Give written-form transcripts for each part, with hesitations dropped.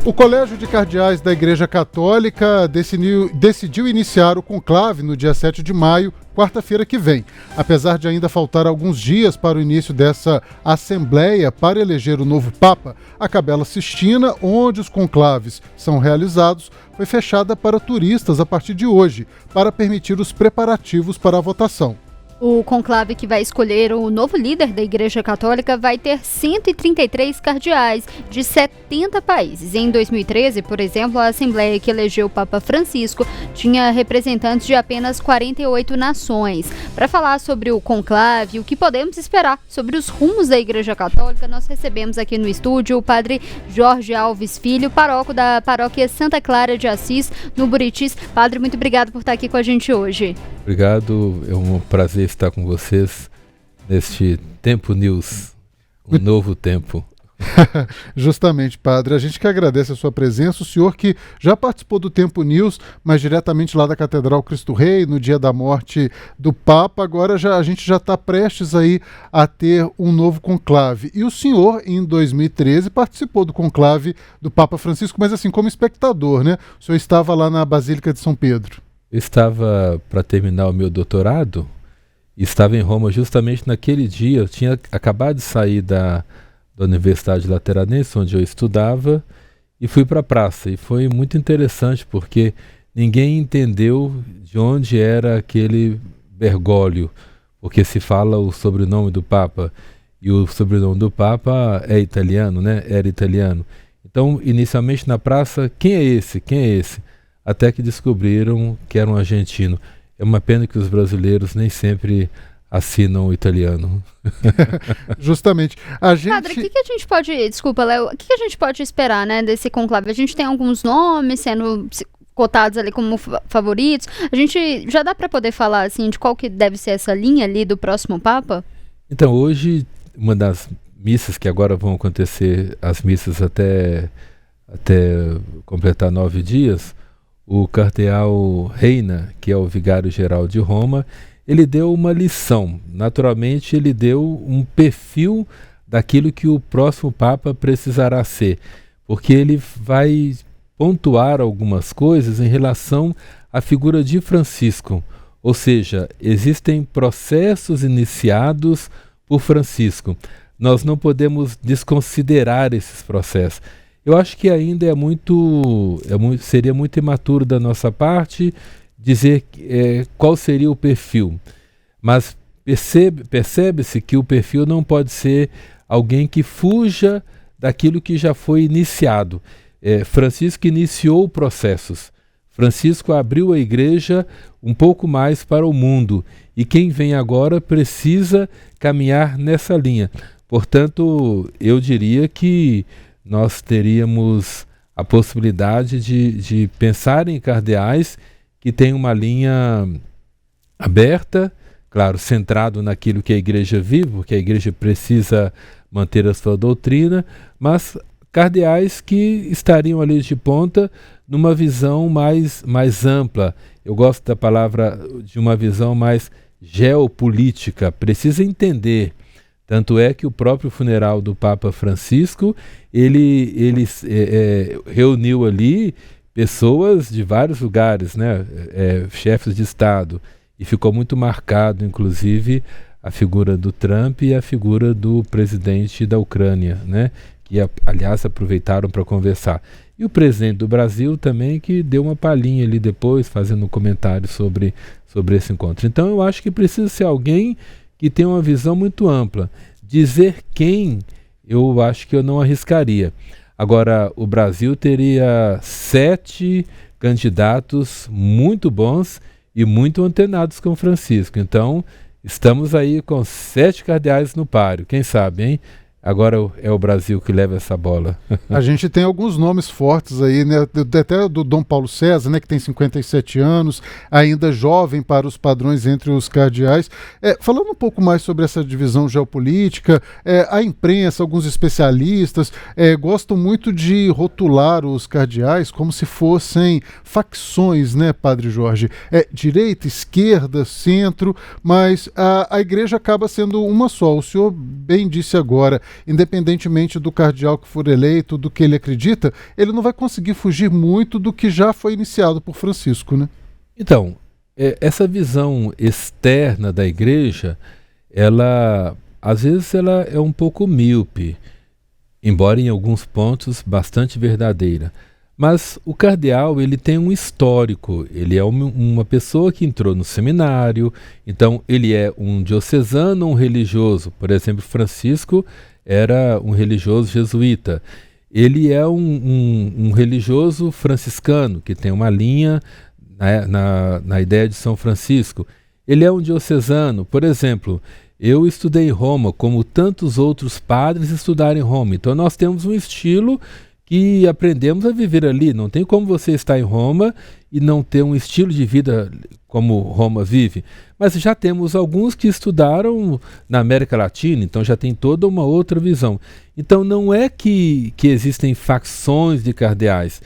O Colégio de Cardeais da Igreja Católica decidiu iniciar o conclave no dia 7 de maio, quarta-feira que vem. Apesar de ainda faltar alguns dias para o início dessa assembleia para eleger o novo Papa, a Capela Sistina, onde os conclaves são realizados, foi fechada para turistas a partir de hoje, para permitir os preparativos para a votação. O conclave que vai escolher o novo líder da Igreja Católica vai ter 133 cardeais de 70 países. Em 2013, por exemplo, a Assembleia que elegeu o Papa Francisco tinha representantes de apenas 48 nações. Para falar sobre o conclave e o que podemos esperar sobre os rumos da Igreja Católica, nós recebemos aqui no estúdio o padre Jorge Alves Filho, paróquio da paróquia Santa Clara de Assis, no Buritis. Padre, muito obrigado por estar aqui com a gente hoje. Obrigado, é um prazer estar com vocês neste Tempo News, um novo tempo. Justamente, padre, a gente que agradece a sua presença, o senhor que já participou do Tempo News, mas diretamente lá da Catedral Cristo Rei, no dia da morte do Papa, agora a gente já está prestes aí a ter um novo conclave. E o senhor, em 2013, participou do conclave do Papa Francisco, mas assim, como espectador, né? O senhor estava lá na Basílica de São Pedro. Eu estava para terminar o meu doutorado, estava em Roma justamente naquele dia. Eu tinha acabado de sair da Universidade Lateranense, onde eu estudava, e fui para a praça. E foi muito interessante, porque ninguém entendeu de onde era aquele Bergoglio, porque se fala o sobrenome do Papa, e o sobrenome do Papa é italiano, né? Era italiano. Então, inicialmente na praça, quem é esse? Quem é esse? Até que descobriram que era um argentino. É uma pena que os brasileiros nem sempre assinam o italiano. Justamente. Padre, o que a gente pode... Desculpa, Léo. O que a gente pode esperar, né, desse conclave? A gente tem alguns nomes sendo cotados ali como favoritos. A gente já dá para poder falar, assim, de qual que deve ser essa linha ali do próximo Papa? Então, hoje, uma das missas que agora vão acontecer, as missas até completar 9 dias, o cardeal Reina, que é o vigário-geral de Roma, ele deu uma lição. Naturalmente, ele deu um perfil daquilo que o próximo Papa precisará ser, porque ele vai pontuar algumas coisas em relação à figura de Francisco. Ou seja, existem processos iniciados por Francisco. Nós não podemos desconsiderar esses processos. Eu acho que ainda seria muito imaturo da nossa parte dizer qual seria o perfil. Mas percebe-se que o perfil não pode ser alguém que fuja daquilo que já foi iniciado. Francisco iniciou processos. Francisco abriu a igreja um pouco mais para o mundo. E quem vem agora precisa caminhar nessa linha. Portanto, eu diria que nós teríamos a possibilidade de pensar em cardeais que têm uma linha aberta, claro, centrado naquilo que a igreja vive, porque a igreja precisa manter a sua doutrina, mas cardeais que estariam ali de ponta numa visão mais ampla. Eu gosto da palavra de uma visão mais geopolítica, precisa entender. Tanto é que o próprio funeral do Papa Francisco, ele reuniu ali pessoas de vários lugares, né? Chefes de Estado, e ficou muito marcado, inclusive, a figura do Trump e a figura do presidente da Ucrânia, né? Que, aliás, aproveitaram para conversar. E o presidente do Brasil também, que deu uma palhinha ali depois, fazendo um comentário sobre esse encontro. Então, eu acho que precisa ser alguém que tem uma visão muito ampla. Dizer quem, eu acho que eu não arriscaria. Agora, o Brasil teria 7 candidatos muito bons e muito antenados com Francisco. Então, estamos aí com 7 cardeais no páreo. Quem sabe, hein? Agora é o Brasil que leva essa bola. A gente tem alguns nomes fortes aí, né? Até do Dom Paulo César, né? Que tem 57 anos, ainda jovem para os padrões entre os cardeais. Falando um pouco mais sobre essa divisão geopolítica, a imprensa, alguns especialistas gostam muito de rotular os cardeais como se fossem facções, né, Padre Jorge? Direita, esquerda, centro, mas a igreja acaba sendo uma só. O senhor bem disse agora, independentemente do cardeal que for eleito, do que ele acredita, ele não vai conseguir fugir muito do que já foi iniciado por Francisco, né? Então, essa visão externa da igreja, às vezes ela é um pouco míope, embora em alguns pontos bastante verdadeira. Mas o cardeal, ele tem um histórico, ele é uma pessoa que entrou no seminário, então ele é um diocesano, um religioso. Por exemplo, Francisco era um religioso jesuíta. Ele é um religioso franciscano, que tem uma linha na ideia de São Francisco. Ele é um diocesano. Por exemplo, eu estudei em Roma, como tantos outros padres estudaram em Roma. Então nós temos um estilo que aprendemos a viver ali. Não tem como você estar em Roma e não ter um estilo de vida como Roma vive. Mas já temos alguns que estudaram na América Latina, então já tem toda uma outra visão. Então não é que existem facções de cardeais.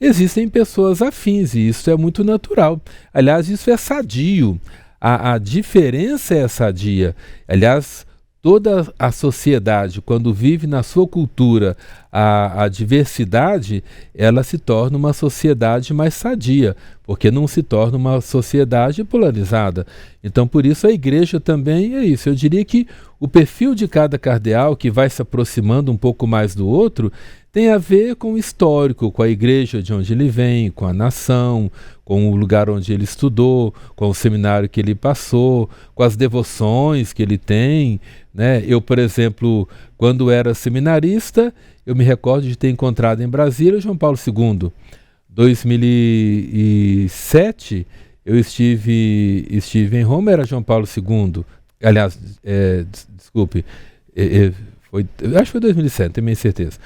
Existem pessoas afins e isso é muito natural. Aliás, isso é sadio. A diferença é sadia. Aliás, toda a sociedade, quando vive na sua cultura a diversidade, ela se torna uma sociedade mais sadia, porque não se torna uma sociedade polarizada. Então, por isso, a igreja também é isso. Eu diria que o perfil de cada cardeal, que vai se aproximando um pouco mais do outro, tem a ver com o histórico, com a igreja de onde ele vem, com a nação, com o lugar onde ele estudou, com o seminário que ele passou, com as devoções que ele tem, né? Eu, por exemplo, quando era seminarista, eu me recordo de ter encontrado em Brasília João Paulo II. 2007, eu estive em Roma, era João Paulo II. Aliás, desculpe, acho que foi 2007, tenho minha certeza.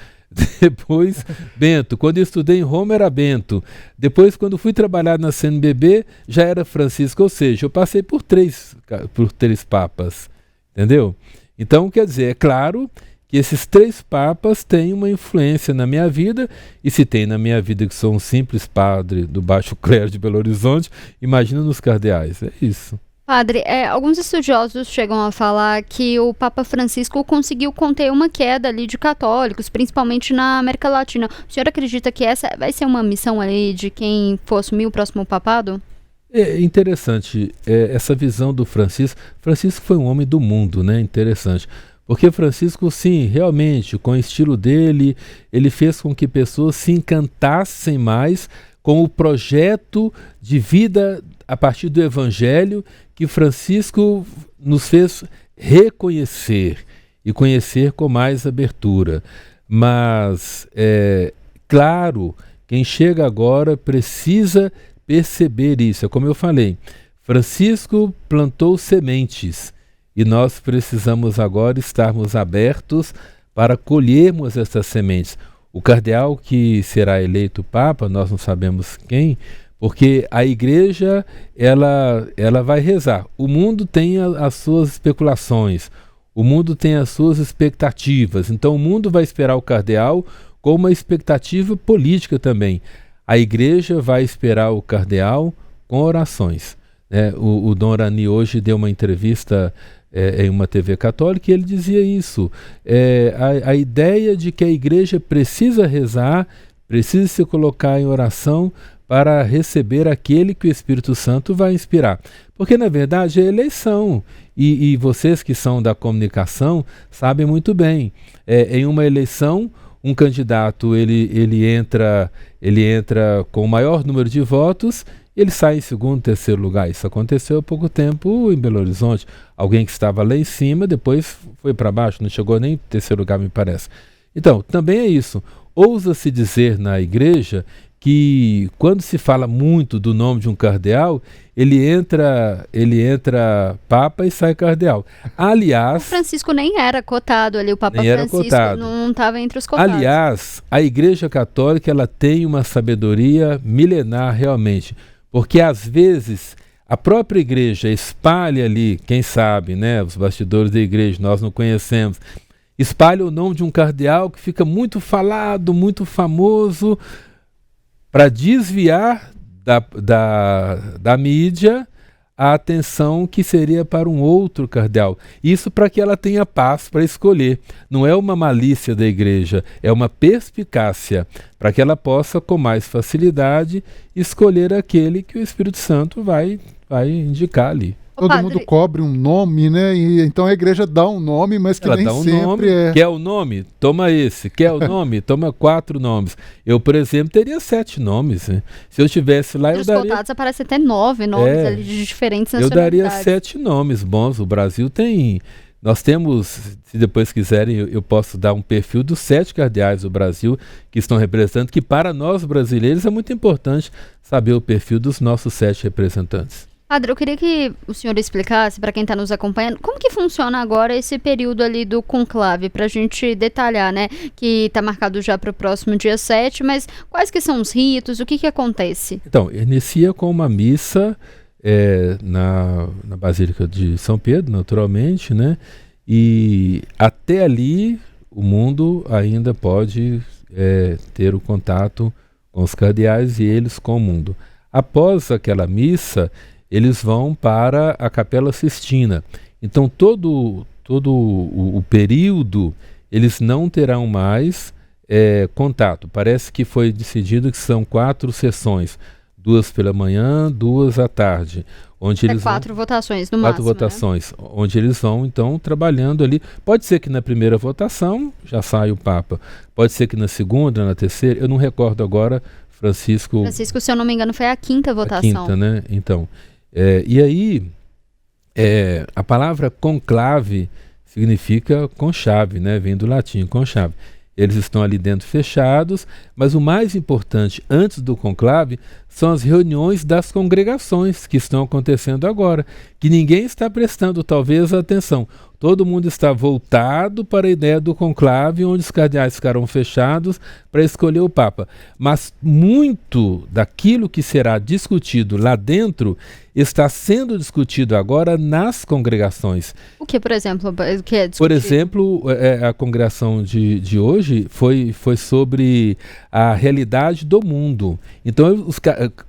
Depois, Bento. Quando eu estudei em Roma era Bento. Depois, quando fui trabalhar na CNBB, já era Francisco. Ou seja, eu passei por três papas. Entendeu? Então, quer dizer, é claro que esses 3 papas têm uma influência na minha vida. E se tem na minha vida que sou um simples padre do Baixo Clero de Belo Horizonte, imagina nos cardeais. É isso. Padre, alguns estudiosos chegam a falar que o Papa Francisco conseguiu conter uma queda ali de católicos, principalmente na América Latina. O senhor acredita que essa vai ser uma missão aí de quem for assumir o próximo papado? É interessante essa visão do Francisco. Francisco foi um homem do mundo, né? Interessante. Porque Francisco, sim, realmente, com o estilo dele, ele fez com que pessoas se encantassem mais com o projeto de vida a partir do Evangelho que Francisco nos fez reconhecer e conhecer com mais abertura. Mas, claro, quem chega agora precisa perceber isso. É como eu falei, Francisco plantou sementes e nós precisamos agora estarmos abertos para colhermos essas sementes. O cardeal que será eleito Papa, nós não sabemos quem, porque a igreja ela vai rezar. O mundo tem as suas especulações, o mundo tem as suas expectativas. Então o mundo vai esperar o cardeal com uma expectativa política também. A igreja vai esperar o cardeal com orações. O Dom Rani hoje deu uma entrevista em uma TV católica e ele dizia isso. A ideia de que a igreja precisa rezar, precisa se colocar em oração para receber aquele que o Espírito Santo vai inspirar. Porque, na verdade, é eleição. E vocês que são da comunicação sabem muito bem. Em uma eleição, um candidato ele entra com o maior número de votos, ele sai em segundo, terceiro lugar. Isso aconteceu há pouco tempo em Belo Horizonte. Alguém que estava lá em cima, depois foi para baixo, não chegou nem em terceiro lugar, me parece. Então, também é isso. Ousa-se dizer na igreja que quando se fala muito do nome de um cardeal, ele entra papa e sai cardeal. Aliás, o Francisco nem era cotado ali, o Papa Francisco não estava entre os cotados. Aliás, a Igreja Católica ela tem uma sabedoria milenar realmente, porque às vezes a própria igreja espalha ali, quem sabe, né, os bastidores da igreja, nós não conhecemos, espalha o nome de um cardeal que fica muito falado, muito famoso, para desviar da mídia a atenção que seria para um outro cardeal. Isso para que ela tenha paz para escolher. Não é uma malícia da igreja, é uma perspicácia, para que ela possa, com mais facilidade, escolher aquele que o Espírito Santo vai indicar ali. Todo mundo cobre um nome, né? E então a igreja dá um nome, mas que ela nem sempre é. Quer o nome? Toma esse. Quer o nome? Toma 4 nomes. Eu, por exemplo, teria 7 nomes. Né? Se eu estivesse lá, eu daria... Os contatos aparecem até 9 nomes ali de diferentes nacionalidades. Eu daria 7 nomes bons. O Brasil tem... Nós temos, se depois quiserem, eu posso dar um perfil dos 7 cardeais do Brasil que estão representando, que para nós brasileiros é muito importante saber o perfil dos nossos 7 representantes. Padre, eu queria que o senhor explicasse para quem está nos acompanhando como que funciona agora esse período ali do conclave, para a gente detalhar, né, que está marcado já para o próximo dia 7, mas quais que são os ritos, o que acontece? Então, inicia com uma missa na Basílica de São Pedro, naturalmente, né, e até ali o mundo ainda pode ter o contato com os cardeais e eles com o mundo. Após aquela missa, eles vão para a Capela Sistina. Então, todo o período, eles não terão mais contato. Parece que foi decidido que são 4 sessões. 2 pela manhã, 2 à tarde. Onde eles 4 votações, no 4 máximo. 4 votações, né? Onde eles vão, então, trabalhando ali. Pode ser que na primeira votação já saia o Papa. Pode ser que na segunda, na terceira, eu não recordo agora, Francisco, se eu não me engano, foi a 5ª votação. A 5ª, né? Então... e aí, a palavra conclave significa conchave, né? Vem do latim, conchave. Eles estão ali dentro fechados, mas o mais importante, antes do conclave, são as reuniões das congregações que estão acontecendo agora, que ninguém está prestando talvez atenção. Todo mundo está voltado para a ideia do conclave, onde os cardeais ficarão fechados para escolher o Papa. Mas muito daquilo que será discutido lá dentro está sendo discutido agora nas congregações. O que, por exemplo, que é discutido? Por exemplo, a congregação de hoje foi sobre a realidade do mundo. Então,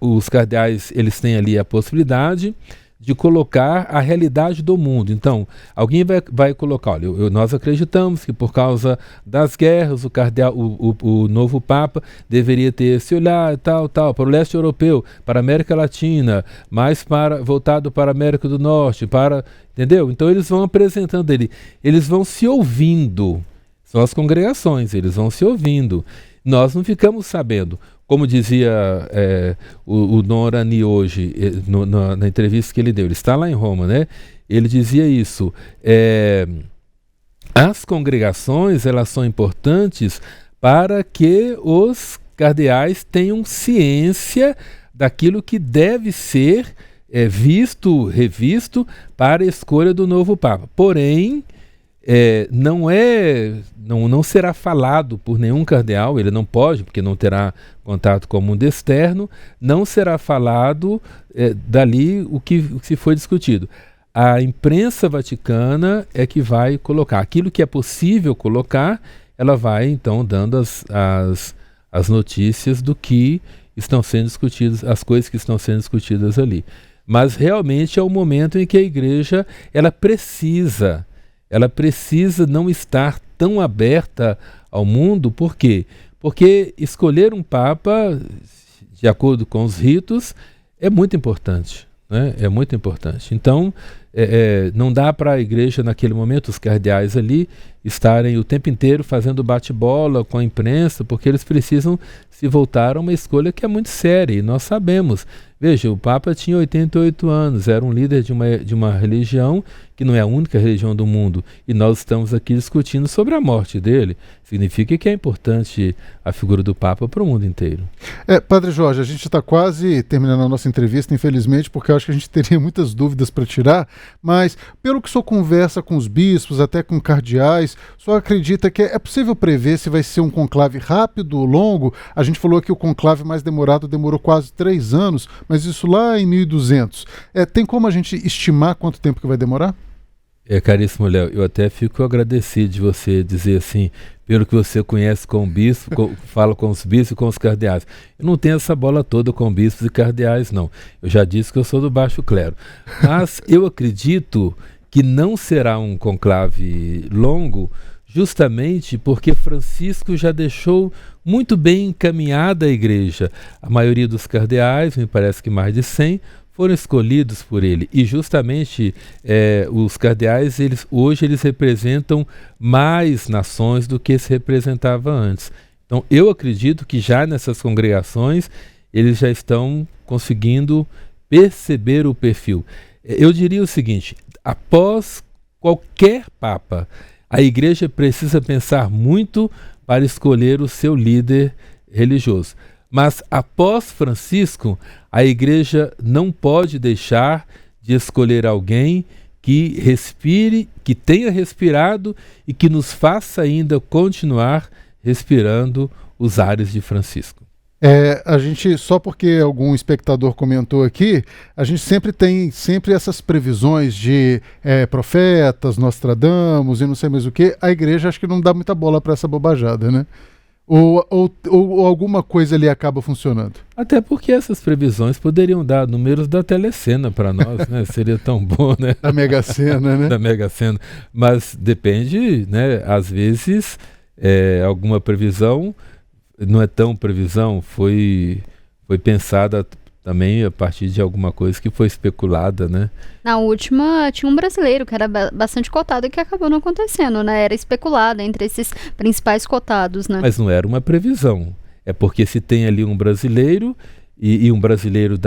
os cardeais, eles têm ali a possibilidade de colocar a realidade do mundo. Então, alguém vai colocar, olha, nós acreditamos que por causa das guerras, o cardeal, o novo Papa deveria ter esse olhar, tal, para o leste europeu, para a América Latina, mais voltado para a América do Norte, entendeu? Então eles vão apresentando eles vão se ouvindo, são as congregações, eles vão se ouvindo. Nós não ficamos sabendo. Como dizia o Dom Orani hoje, na entrevista que ele deu, ele está lá em Roma, né? Ele dizia isso. As congregações, elas são importantes para que os cardeais tenham ciência daquilo que deve ser revisto para a escolha do novo Papa. Porém, não será falado por nenhum cardeal, ele não pode, porque não terá contato com o mundo externo, não será falado dali o que se foi discutido. A imprensa vaticana é que vai colocar aquilo que é possível colocar, ela vai então dando as notícias do que estão sendo discutidas, as coisas que estão sendo discutidas ali. Mas realmente é o momento em que a igreja ela precisa não estar tão aberta ao mundo. Por quê? Porque escolher um Papa, de acordo com os ritos, é muito importante, né? É muito importante. Então, não dá para a igreja, naquele momento, os cardeais ali, estarem o tempo inteiro fazendo bate-bola com a imprensa, porque eles precisam se voltar a uma escolha que é muito séria, e nós sabemos. Veja, o Papa tinha 88 anos, era um líder de uma religião que não é a única religião do mundo, e nós estamos aqui discutindo sobre a morte dele. Significa que é importante a figura do Papa para o mundo inteiro. Padre Jorge, a gente está quase terminando a nossa entrevista, infelizmente, porque eu acho que a gente teria muitas dúvidas para tirar, mas pelo que o senhor conversa com os bispos, até com cardeais, o senhor acredita que é possível prever se vai ser um conclave rápido ou longo? A gente falou que o conclave mais demorado demorou quase 3 anos, mas isso lá em 1200. Tem como a gente estimar quanto tempo que vai demorar? Caríssimo Léo, eu até fico agradecido de você dizer assim, pelo que você conhece com o bispo, fala com os bispos e com os cardeais. Eu não tenho essa bola toda com bispos e cardeais, não. Eu já disse que eu sou do baixo clero. Mas eu acredito que não será um conclave longo, justamente porque Francisco já deixou muito bem encaminhada a igreja. A maioria dos cardeais, me parece que mais de 100, foram escolhidos por ele. E justamente os cardeais, hoje eles representam mais nações do que se representava antes. Então eu acredito que já nessas congregações eles já estão conseguindo perceber o perfil. Eu diria o seguinte: após qualquer papa, a igreja precisa pensar muito para escolher o seu líder religioso. Mas após Francisco, a igreja não pode deixar de escolher alguém que respire, que tenha respirado e que nos faça ainda continuar respirando os ares de Francisco. A gente, só porque algum espectador comentou aqui, a gente sempre tem essas previsões de profetas, Nostradamus e não sei mais o que. A igreja acho que não dá muita bola para essa bobajada, né? Ou alguma coisa ali acaba funcionando. Até porque essas previsões poderiam dar números da Telecena para nós, né? Seria tão bom, né? Da Mega Sena, né? Da Mega Sena. Mas depende, né? Às vezes, alguma previsão não é tão previsão, foi pensada também a partir de alguma coisa que foi especulada, né? Na última, tinha um brasileiro que era bastante cotado e que acabou não acontecendo, né? Era especulado entre esses principais cotados, né? Mas não era uma previsão. É porque se tem ali um brasileiro e um brasileiro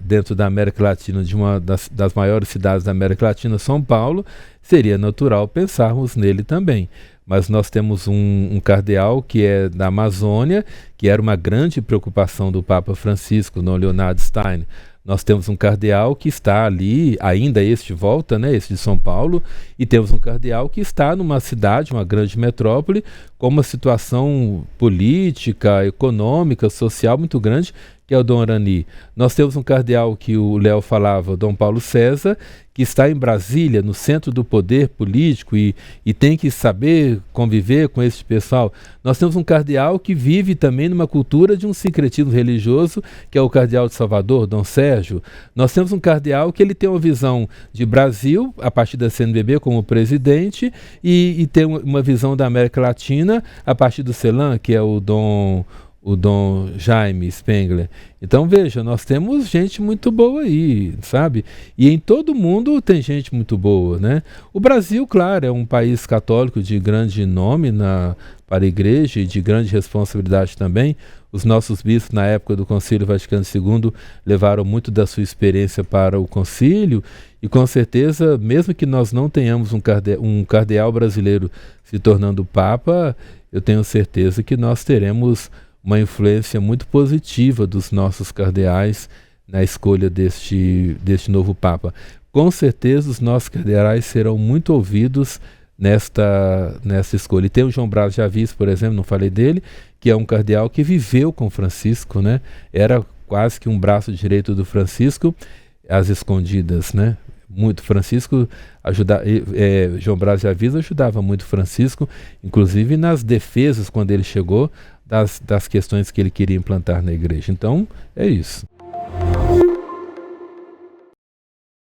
dentro da América Latina, de uma das maiores cidades da América Latina, São Paulo, seria natural pensarmos nele também. Mas nós temos um cardeal que é da Amazônia, que era uma grande preocupação do Papa Francisco, Dom Leonardo Stein. Nós temos um cardeal que está ali, ainda este volta, né, este de São Paulo, e temos um cardeal que está numa cidade, uma grande metrópole, com uma situação política, econômica, social muito grande, que é o Dom Arani. Nós temos um cardeal que o Léo falava, Dom Paulo César, que está em Brasília, no centro do poder político e tem que saber conviver com esse pessoal. Nós temos um cardeal que vive também numa cultura de um sincretismo religioso, que é o cardeal de Salvador, Dom Sérgio. Nós temos um cardeal que ele tem uma visão de Brasil, a partir da CNBB como presidente, e tem uma visão da América Latina, a partir do CELAM, que é o Dom Jaime Spengler. Então veja, nós temos gente muito boa aí, sabe? E em todo mundo tem gente muito boa, né? O Brasil, claro, é um país católico de grande nome para a igreja e de grande responsabilidade também. Os nossos bispos na época do Concílio Vaticano II levaram muito da sua experiência para o concílio e com certeza, mesmo que nós não tenhamos um cardeal brasileiro se tornando papa, eu tenho certeza que nós teremos uma influência muito positiva dos nossos cardeais na escolha deste novo Papa. Com certeza os nossos cardeais serão muito ouvidos nessa escolha. E tem o João Braz de Avis, por exemplo, não falei dele, que é um cardeal que viveu com Francisco, né? Era quase que um braço direito do Francisco, às escondidas, né? Muito Francisco João Braz de Avis ajudava muito Francisco, inclusive nas defesas quando ele chegou das questões que ele queria implantar na igreja. Então, é isso.